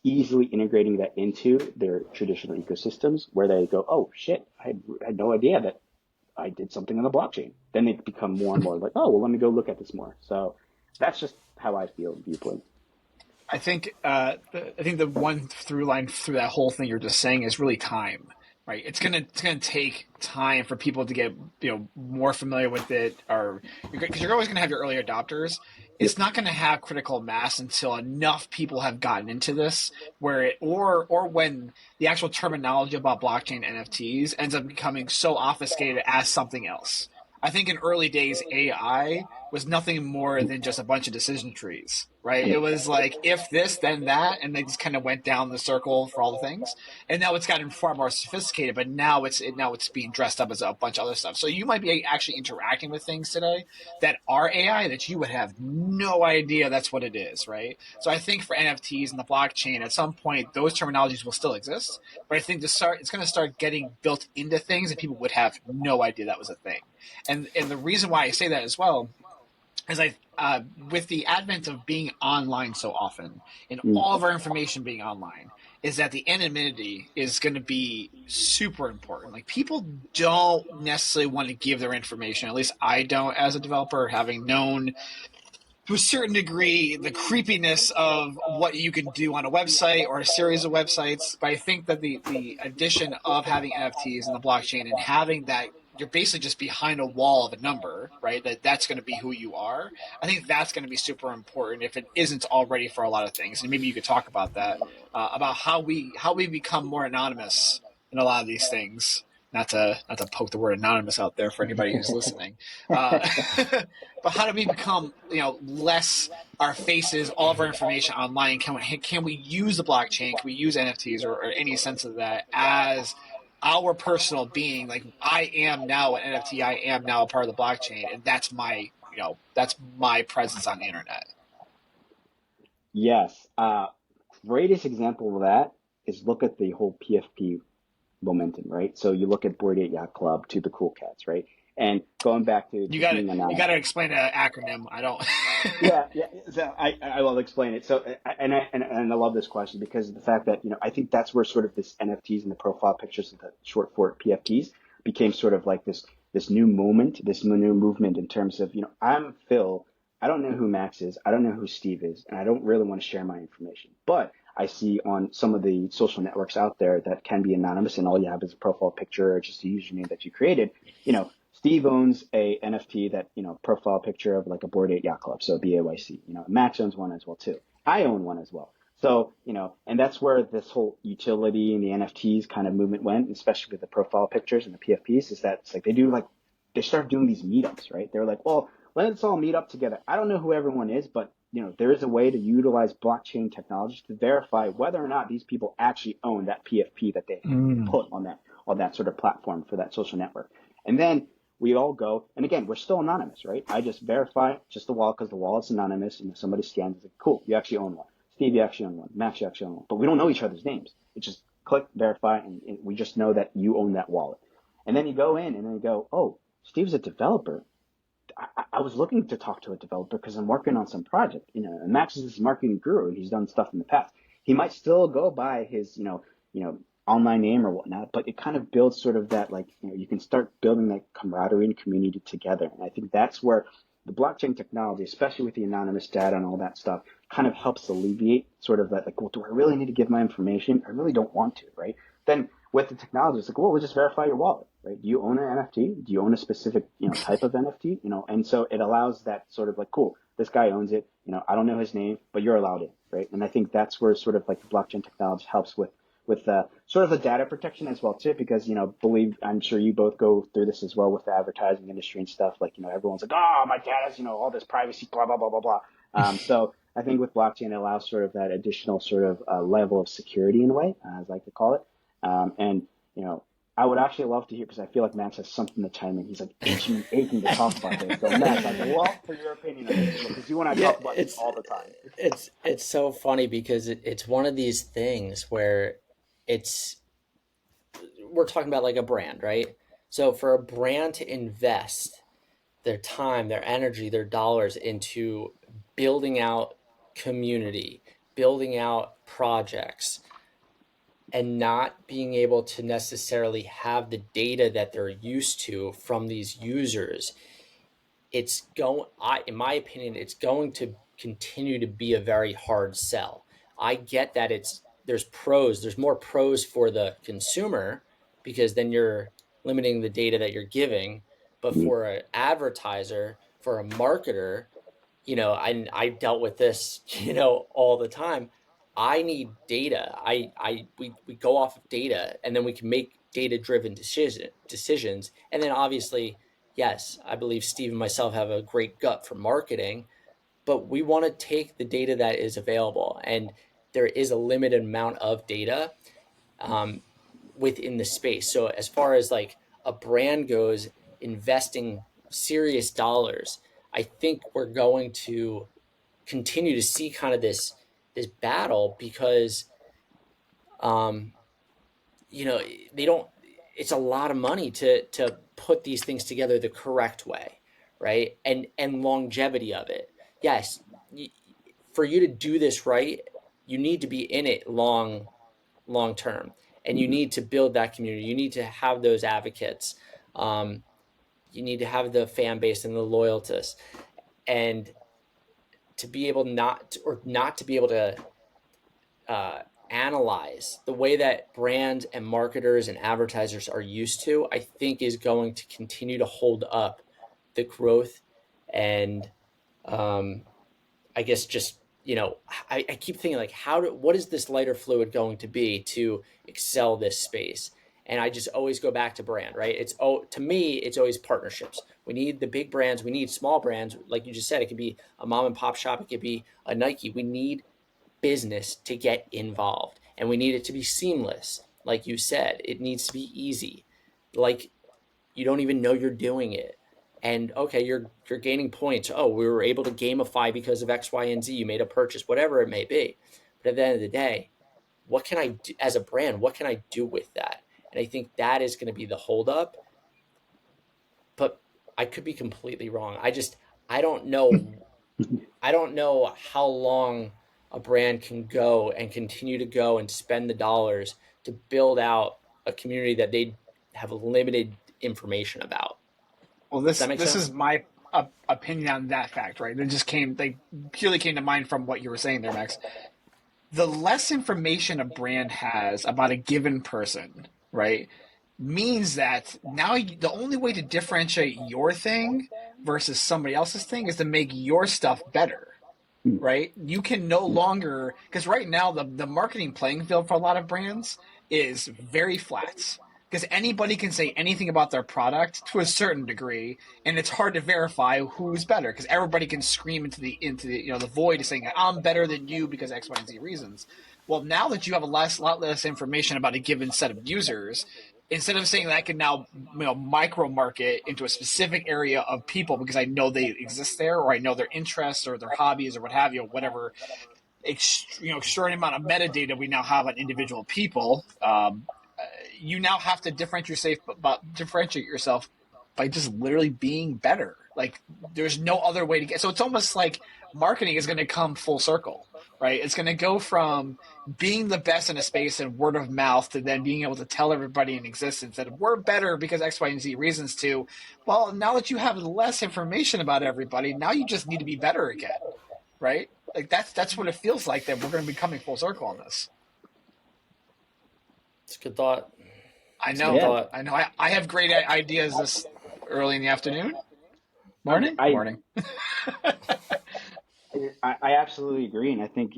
easily integrating that into their traditional ecosystems where they go, oh shit, I had no idea that I did something on the blockchain. Then they become more and more like, oh, well, let me go look at this more. So that's just how I feel viewpoint. I think the one through line through that whole thing you're just saying is really time, right? It's gonna take time for people to get more familiar with it, or because you're always gonna have your early adopters. it's not going to have critical mass until enough people have gotten into this, where it or when the actual terminology about blockchain NFTs ends up becoming so obfuscated as something else. I think in early days, AI was nothing more than just a bunch of decision trees, right? It was like, if this, then that, and they just kind of went down the circle for all the things. And now it's gotten far more sophisticated, but now it's being dressed up as a bunch of other stuff. So you might be actually interacting with things today that are AI that you would have no idea that's what it is, right? So I think for NFTs and the blockchain, at some point, those terminologies will still exist, but I think it's going to start getting built into things that people would have no idea that was a thing. And the reason why I say that as well is with the advent of being online so often and all of our information being online, is that the anonymity is going to be super important. Like, people don't necessarily want to give their information. At least I don't, as a developer, having known to a certain degree the creepiness of what you can do on a website or a series of websites. But I think that the addition of having NFTs and the blockchain and having that you're basically just behind a wall of a number, right? That's going to be who you are. I think that's going to be super important if it isn't already for a lot of things. And maybe you could talk about that, about how we become more anonymous in a lot of these things. Not to poke the word anonymous out there for anybody who's listening, but how do we become less our faces, all of our information online? Can we use the blockchain? Can we use NFTs or any sense of that as our personal being? Like, I am now an NFT. I am now a part of the blockchain, and that's my presence on the internet. Yes. Greatest example of that is look at the whole PFP momentum, right? So you look at Bored Ape Yacht Club to the Cool Cats, right? And going back to you got to explain an acronym. I don't. yeah. So I will explain it. So and I love this question because of the fact that I think that's where sort of this NFTs and the profile pictures, the short for PFPs, became sort of like this new moment, this new movement in terms of I'm Phil. I don't know who Max is. I don't know who Steve is, and I don't really want to share my information, but I see on some of the social networks out there that can be anonymous, and all you have is a profile picture or just a username that you created. Steve owns a NFT that, profile picture of like a Bored Ape Yacht Club, so BAYC. Max owns one as well too. I own one as well. So, and that's where this whole utility and the NFTs kind of movement went, especially with the profile pictures and the PFPs, is that it's like they start doing these meetups, right? They're like, well, let's all meet up together. I don't know who everyone is, but there is a way to utilize blockchain technology to verify whether or not these people actually own that PFP that they put on that sort of platform for that social network. And then we all go, and again, we're still anonymous, right? I just verify just the wallet because the wallet's anonymous, and if somebody scans, it's like, cool, you actually own one. Steve, you actually own one. Max, you actually own one. But we don't know each other's names. It's just click, verify, and we just know that you own that wallet. And then you go in, and then you go, oh, Steve's a developer. I was looking to talk to a developer because I'm working on some project, and Max is this marketing guru and he's done stuff in the past. He might still go by his, online name or whatnot, but it kind of builds sort of that, like, you can start building that camaraderie and community together. And I think that's where the blockchain technology, especially with the anonymous data and all that stuff, kind of helps alleviate sort of that, like, well, do I really need to give my information? I really don't want to, right? Then with the technology, it's like, well, we'll just verify your wallet, right? Do you own an NFT? Do you own a specific, type of NFT? And so it allows that sort of like, cool, this guy owns it. I don't know his name, but you're allowed in, right? And I think that's where sort of like the blockchain technology helps with sort of the data protection as well too, because I'm sure you both go through this as well with the advertising industry and stuff. Like everyone's like, oh, my data's all this privacy, blah blah blah blah blah. So I think with blockchain it allows sort of that additional sort of level of security in a way, as I like to call it. And I would actually love to hear, because I feel like Max has something to chime in. He's like aching to talk about this. So Max, I'd love for your opinion on this, because you and I talk about this all the time. It's so funny because it's one of these things where we're talking about like a brand, right? So for a brand to invest their time, their energy, their dollars into building out community, building out projects, and not being able to necessarily have the data that they're used to from these users, in my opinion, it's going to continue to be a very hard sell. I get that there's more pros for the consumer, because then you're limiting the data that you're giving. But for an advertiser, for a marketer, I dealt with this, all the time. I need data. We go off of data, and then we can make data-driven decisions. And then obviously, yes, I believe Steve and myself have a great gut for marketing, but we want to take the data that is available, and there is a limited amount of data um, within the space. So as far as like a brand goes, investing serious dollars, I think we're going to continue to see kind of this battle because um, you know they don't. It's a lot of money to put these things together the correct way, right? And longevity of it. Yes, for you to do this right, you need to be in it long term, and you need to build that community. You need to have those advocates. Um, you need to have the fan base and the loyalists, and to be able not to be able to analyze the way that brands and marketers and advertisers are used to, I think is going to continue to hold up the growth. And um, I guess just, I keep thinking like, what is this lighter fluid going to be to excel this space? And I just always go back to brand, right? To me, it's always partnerships. We need the big brands. We need small brands. Like you just said, it could be a mom and pop shop. It could be a Nike. We need business to get involved, and we need it to be seamless. Like you said, it needs to be easy. Like you don't even know you're doing it. And okay, you're gaining points. Oh, we were able to gamify because of X, Y, and Z. You made a purchase, whatever it may be. But at the end of the day, what can I do as a brand? What can I do with that? And I think that is going to be the holdup. But I could be completely wrong. I don't know. I don't know how long a brand can go and continue to go and spend the dollars to build out a community that they have limited information about. Well, Does that make this sense? is my opinion on that fact, right? They purely came to mind from what you were saying there, Max. The less information a brand has about a given person, right, means that now the only way to differentiate your thing versus somebody else's thing is to make your stuff better, right? You can no longer, because right now the marketing playing field for a lot of brands is very flat, because anybody can say anything about their product to a certain degree, and it's hard to verify who's better because everybody can scream into the the void saying I'm better than you because X, Y, and Z reasons. Well, now that you have lot less information about a given set of users, instead of saying that I can now micro market into a specific area of people because I know they exist there, or I know their interests or their hobbies or what have you, whatever extraordinary amount of metadata we now have on individual people. You now have to differentiate yourself by just literally being better. Like there's no other way to get. So it's almost like marketing is going to come full circle, right? It's going to go from being the best in a space and word of mouth to then being able to tell everybody in existence that we're better because X, Y, and Z reasons to, well, now that you have less information about everybody, now you just need to be better again, right? Like that's what it feels like that we're going to be coming full circle on this. It's a good thought. I It's a good know. Yeah. thought. I know. I have great ideas this early in the afternoon. Morning? I Morning. I absolutely agree, and I think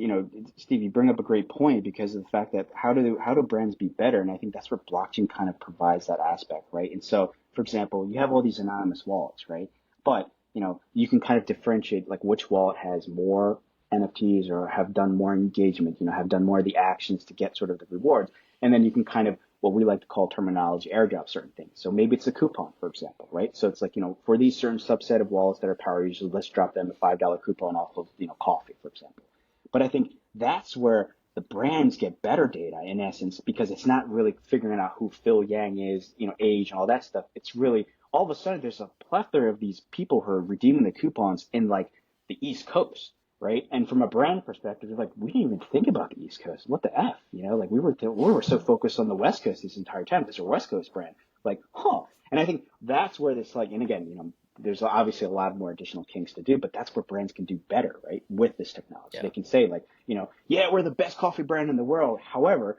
Steve, you bring up a great point because of the fact that how do brands be better, and I think that's where blockchain kind of provides that aspect, right? And so, for example, you have all these anonymous wallets, right? But you can kind of differentiate like which wallet has more NFTs or have done more engagement, have done more of the actions to get sort of the rewards, and then you can kind of what we like to call terminology airdrop certain things. So maybe it's a coupon, for example, right? So it's like, for these certain subset of wallets that are power users, let's drop them a $5 coupon off of, coffee, for example. But I think that's where the brands get better data in essence, because it's not really figuring out who Phil Yang is, age and all that stuff. It's really all of a sudden there's a plethora of these people who are redeeming the coupons in like the East Coast. Right. And from a brand perspective, it's like, we didn't even think about the East Coast. What the F? Like we were so focused on the West Coast this entire time because we're a West Coast brand. Like, huh. And I think that's where this and again, there's obviously a lot more additional kinks to do, but that's where brands can do better, right? With this technology. Yeah. They can say like, yeah, we're the best coffee brand in the world. However,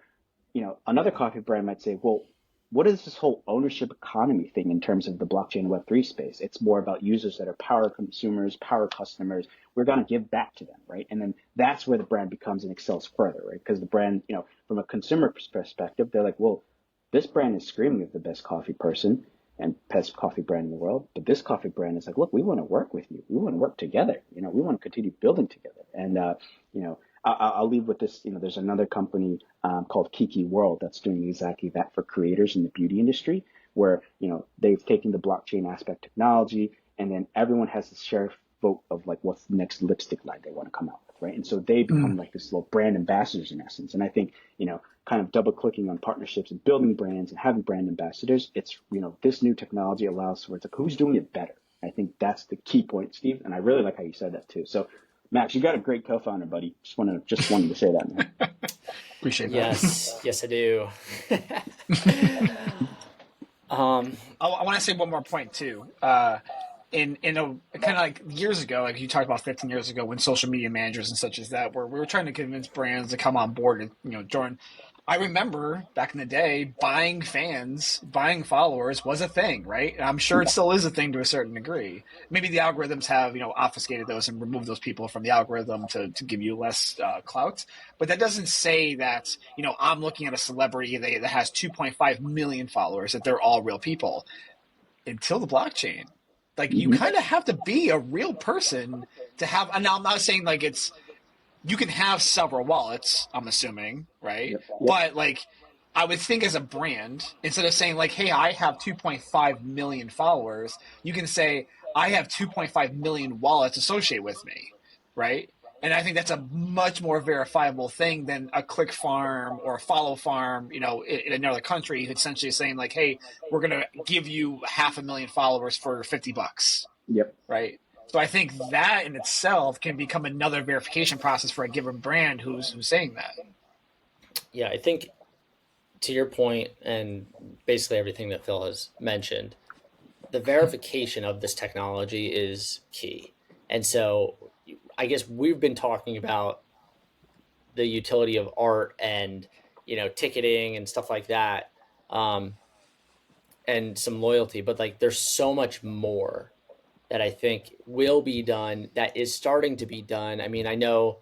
another coffee brand might say, well, what is this whole ownership economy thing in terms of the blockchain Web3 space? It's more about users that are power consumers, power customers. We're going to give back to them, right? And then that's where the brand becomes and excels further, right? Because the brand, from a consumer perspective, they're like, well, this brand is screaming of the best coffee person and best coffee brand in the world. But this coffee brand is like, look, we want to work with you. We want to work together. We want to continue building together. And, I'll leave with this. There's another company called Kiki World that's doing exactly that for creators in the beauty industry, where they've taken the blockchain aspect technology, and then everyone has to share vote of like what's the next lipstick line they want to come out with, right? And so they become like this little brand ambassadors in essence. And I think kind of double clicking on partnerships and building brands and having brand ambassadors, it's this new technology allows for it's like who's doing it better. I think that's the key point, Steve. And I really like how you said that too. So Max, you got a great co-founder, buddy. Just wanted to say that, man. Appreciate that. Yes, I do. I want to say one more point too. In a kind of like years ago, like you talked about 15 years ago, when social media managers and such as that, where we were trying to convince brands to come on board and join. I remember back in the day, buying fans, buying followers was a thing, right? And I'm sure it still is a thing to a certain degree. Maybe the algorithms have, obfuscated those and removed those people from the algorithm to give you less clout. But that doesn't say that, I'm looking at a celebrity that has 2.5 million followers, that they're all real people until the blockchain. Like, you kind of have to be a real person to have, and now I'm not saying like you can have several wallets, I'm assuming, right? Yep. But like, I would think as a brand, instead of saying like, hey, I have 2.5 million followers, you can say, I have 2.5 million wallets associated with me, right? And I think that's a much more verifiable thing than a click farm or a follow farm, in another country, essentially saying like, hey, we're going to give you 500,000 followers for $50. Yep. Right. So I think that in itself can become another verification process for a given brand who's saying that. Yeah, I think to your point and basically everything that Phil has mentioned, the verification of this technology is key. And so I guess we've been talking about the utility of art and, ticketing and stuff like that, and some loyalty, but like there's so much more that I think will be done, that is starting to be done. I mean, I know,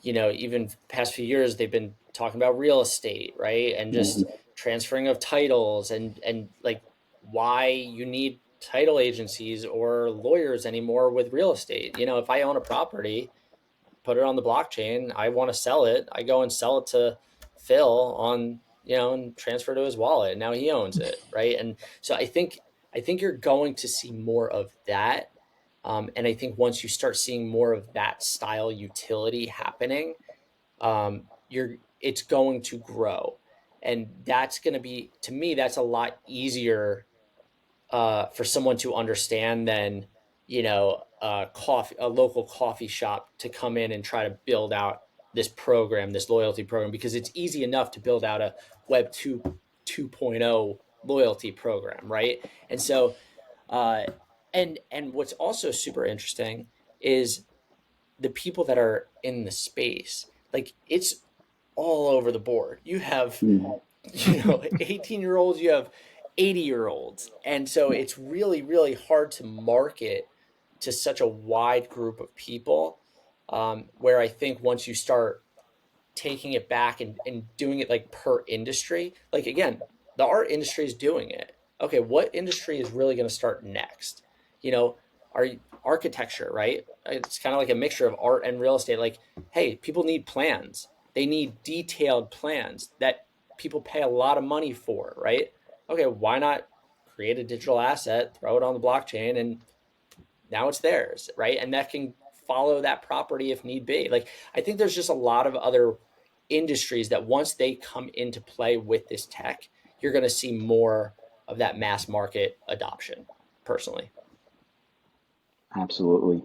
even past few years, they've been talking about real estate, right? And just transferring of titles and like why you need title agencies or lawyers anymore with real estate. If I own a property, put it on the blockchain, I want to sell it, I go and sell it to Phil on, and transfer to his wallet. And now he owns it, right? And so I think you're going to see more of that. And I think once you start seeing more of that style utility happening, it's going to grow. And that's going to be, to me, that's a lot easier for someone to understand than, a local coffee shop to come in and try to build out this program, this loyalty program, because it's easy enough to build out a Web 2.0 loyalty program, right? And so, and what's also super interesting is the people that are in the space. Like, it's all over the board. You have, 18-year-olds, you have 80-year-olds. And so it's really, really hard to market to such a wide group of people, where I think once you start taking it back and doing it like per industry, like again, the art industry is doing it. Okay, what industry is really going to start next? Architecture, right? It's kind of like a mixture of art and real estate. Like, hey, people need plans. They need detailed plans that people pay a lot of money for, right? Okay, why not create a digital asset, throw it on the blockchain, and now it's theirs, right? And that can follow that property if need be. Like, I think there's just a lot of other industries that once they come into play with this tech, you're going to see more of that mass market adoption, personally. Absolutely.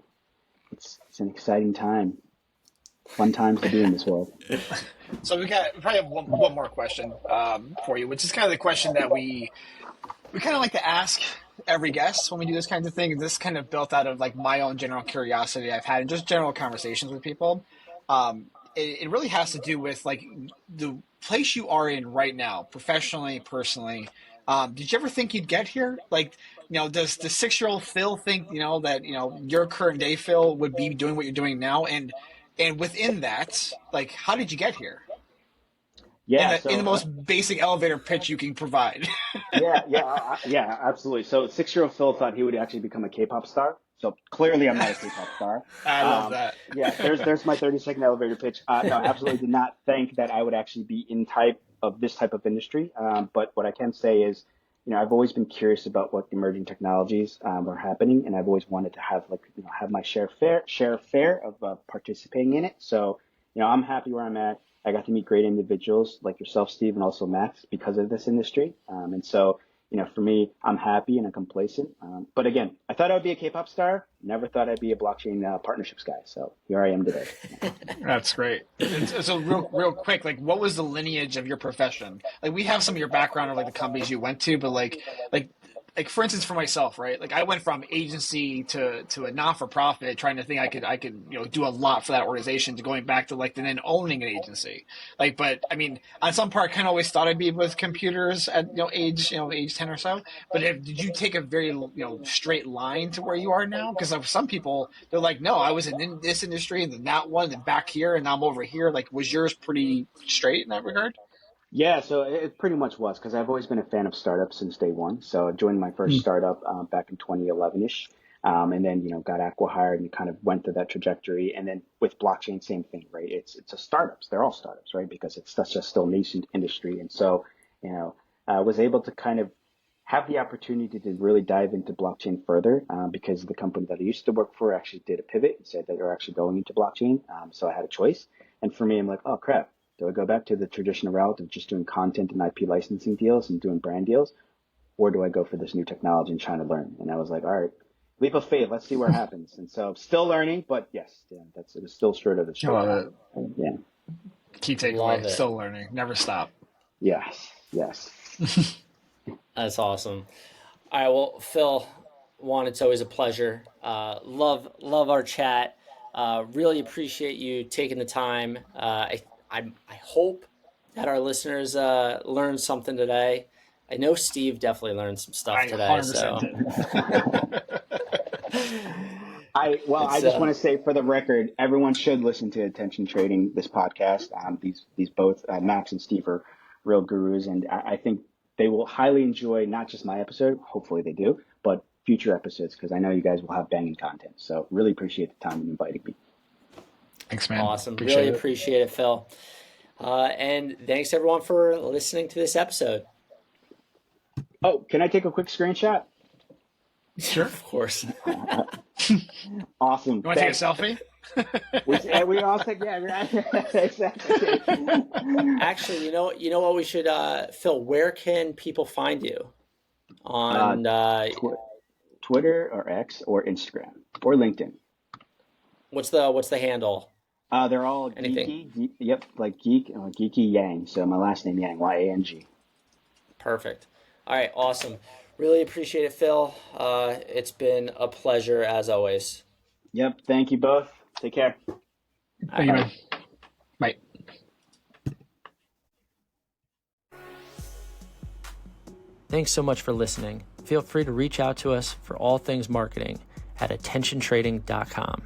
It's an exciting time. Fun times to be in this world. So we probably have one more question for you, which is kind of the question that we kind of like to ask every guest when we do this kind of thing. And this kind of built out of like my own general curiosity I've had and just general conversations with people. It really has to do with like place you are in right now, professionally, personally, did you ever think you'd get here? Like, does the 6-year-old Phil think, that, your current day Phil would be doing what you're doing now? And within that, like, how did you get here? In Yeah. the So most basic elevator pitch you can provide. yeah, absolutely. So 6-year-old Phil thought he would actually become a K-pop star. So clearly, I'm not a K-pop star. I love that. Yeah, there's my 30-second elevator pitch. No, absolutely did not think that I would actually be in this type of industry. But what I can say is, I've always been curious about what emerging technologies are happening, and I've always wanted to have my share of participating in it. So, I'm happy where I'm at. I got to meet great individuals like yourself, Steve, and also Max because of this industry. And so, for me, I'm happy and I'm complacent. But again, I thought I would be a K-pop star. Never thought I'd be a blockchain partnerships guy. So here I am today. That's great. So real quick, like, what was the lineage of your profession? Like, we have some of your background of like the companies you went to, but like for instance, for myself, right? Like, I went from agency to a not-for-profit, trying to think I could do a lot for that organization, to going back to like then owning an agency. Like, but I mean, on some part, I kind of always thought I'd be with computers at age 10 or so. But did you take a very straight line to where you are now? Because some people, they're like, no, I was in this industry and then that one, and back here, and now I'm over here. Like, was yours pretty straight in that regard? Yeah, so it pretty much was because I've always been a fan of startups since day one. So I joined my first startup back in 2011-ish, and then got acqui-hired and kind of went through that trajectory. And then with blockchain, same thing, right? It's a startups. They're all startups, right? Because it's such a still nascent industry. And so I was able to kind of have the opportunity to really dive into blockchain further because the company that I used to work for actually did a pivot and said that they're actually going into blockchain. So I had a choice. And for me, I'm like, oh crap. Do I go back to the traditional route of just doing content and IP licensing deals and doing brand deals? Or do I go for this new technology and trying to learn? And I was like, all right, leap of faith. Let's see what happens. And so still learning, but yes, it was still straight of the straight line. Yeah. Key takeaway, still learning, never stop. Yes. That's awesome. All right, well, Phil, it's always a pleasure. Love our chat. Really appreciate you taking the time. I hope that our listeners learned something today. I know Steve definitely learned some stuff today. 100% I just want to say for the record, everyone should listen to Attention Trading, this podcast. These both Max and Steve are real gurus, and I think they will highly enjoy not just my episode, hopefully they do, but future episodes because I know you guys will have banging content. So really appreciate the time you inviting me. Thanks, man. Awesome. Really appreciate it, Phil. And thanks everyone for listening to this episode. Oh, can I take a quick screenshot? Sure, of course. Awesome. You want to take a selfie? we all said, exactly. Actually, you know what we should, Phil, where can people find you? On Twitter or X or Instagram or LinkedIn. What's the handle? They're all anything. Geeky. Yep, like Geeky Yang. So my last name Yang, Yang. Perfect. All right, awesome. Really appreciate it, Phil. It's been a pleasure as always. Yep. Thank you both. Take care. Thank you, man. Bye. Thanks so much for listening. Feel free to reach out to us for all things marketing at attentiontrading.com.